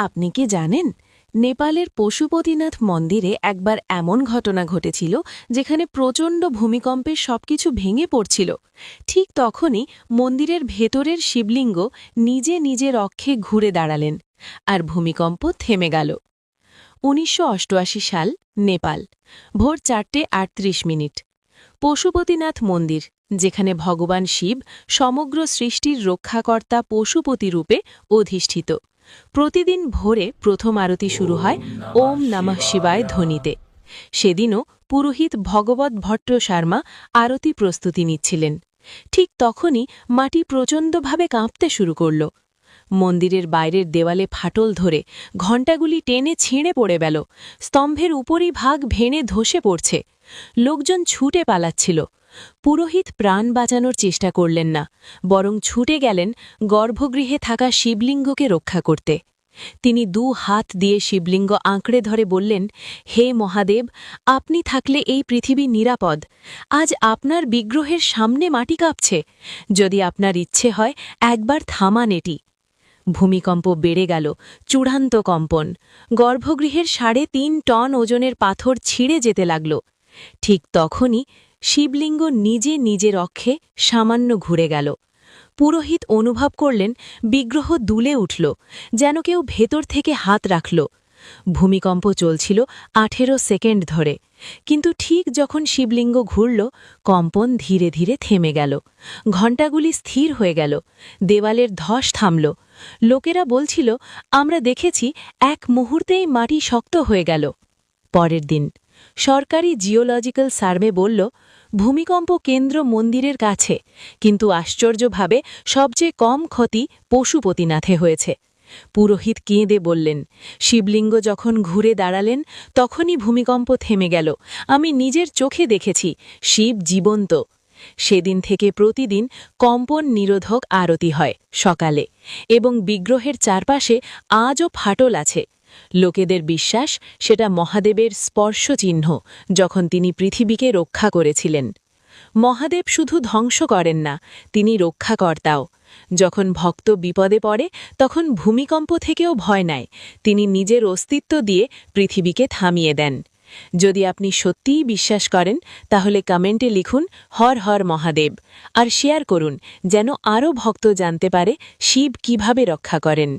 আপনি কি জানেন নেপালের পশুপতিনাথ মন্দিরে একবার এমন ঘটনা ঘটেছিল যেখানে প্রচণ্ড ভূমিকম্পে সবকিছু ভেঙে পড়ছিল। ঠিক তখনই মন্দিরের ভেতরের শিবলিঙ্গ নিজে নিজের অক্ষে ঘুরে দাঁড়ালেন আর ভূমিকম্প থেমে গেল। ১৯৮৮ সাল, নেপাল, ভোর ৪:৩৮। পশুপতিনাথ মন্দির, যেখানে ভগবান শিব সমগ্র সৃষ্টির রক্ষাকর্তা পশুপতি রূপে অধিষ্ঠিত। প্রতিদিন ভোরে প্রথম আরতি শুরু হয় ওম নমঃ শিবায় ধ্বনিতে। সেদিনও পুরোহিত ভগবত ভট্ট শর্মা আরতি প্রস্তুতি নিচ্ছিলেন। ঠিক তখনই মাটি প্রচণ্ডভাবে কাঁপতে শুরু করল। মন্দিরের বাইরের দেওয়ালে ফাটল ধরে ঘণ্টাগুলি টেনে ছিঁড়ে পড়ে গেল। স্তম্ভের উপরই ভাগ ভেঙে ধসে পড়ছে। লোকজন ছুটে পালাচ্ছিল। পুরোহিত প্রাণ বাঁচানোর চেষ্টা করলেন না, বরং ছুটে গেলেন গর্ভগৃহে থাকা শিবলিঙ্গকে রক্ষা করতে। তিনি ২ হাত দিয়ে শিবলিঙ্গ আঁকড়ে ধরে বললেন, হে মহাদেব, আপনি থাকলে এই পৃথিবী নিরাপদ। আজ আপনার বিগ্রহের সামনে মাটি কাঁপছে। যদি আপনার ইচ্ছে হয় একবার থামান এটি। ভূমিকম্প বেড়ে গেল, চূড়ান্ত কম্পন। গর্ভগৃহের ৩.৫ টন ওজনের পাথর ছিঁড়ে যেতে লাগল। ঠিক তখনই শিবলিঙ্গ নিজে নিজের অক্ষে সামান্য ঘুরে গেল। পুরোহিত অনুভব করলেন বিগ্রহ দুলে উঠল, যেন কেউ ভেতর থেকে হাত রাখল। ভূমিকম্প চলছিল ১৮ সেকেন্ড ধরে, কিন্তু ঠিক যখন শিবলিঙ্গ ঘুরল, কম্পন ধীরে ধীরে থেমে গেল। ঘণ্টাগুলি স্থির হয়ে গেল, দেওয়ালের ধস থামল। লোকেরা বলছিল, আমরা দেখেছি, এক মুহূর্তেই মাটি শক্ত হয়ে গেল। পরের দিন সরকারি জিওলজিক্যাল সার্ভে বলল, ভূমিকম্প কেন্দ্র মন্দিরের কাছে, কিন্তু আশ্চর্যভাবে সবচেয়ে কম ক্ষতি পশুপতিনাথে হয়েছে। পুরোহিত কেঁদে বললেন, শিবলিঙ্গ যখন ঘুরে দাঁড়ালেন তখনই ভূমিকম্প থেমে গেল। আমি নিজের চোখে দেখেছি, শিব জীবন্ত। সেদিন থেকে প্রতিদিন কম্পন নিরোধক আরতি হয় সকালে, এবং বিগ্রহের চারপাশে আজও ফাটল আছে। লোকেদের বিশ্বাস সেটা মহাদেবের স্পর্শ চিহ্ন, যখন তিনি পৃথিবীকে রক্ষা করেছিলেন। মহাদেব শুধু ধ্বংস করেন না, তিনি রক্ষাকর্তাও। যখন ভক্ত বিপদে পড়ে তখন ভূমিকম্প থেকেও ভয় নেয়, তিনি নিজের অস্তিত্ব দিয়ে পৃথিবীকে থামিয়ে দেন। যদি আপনি সত্যিই বিশ্বাস করেন তাহলে কমেন্টে লিখুন হর হর মহাদেব, আর শেয়ার করুন যেন আরও ভক্ত জানতে পারে শিব কিভাবে রক্ষা করেন।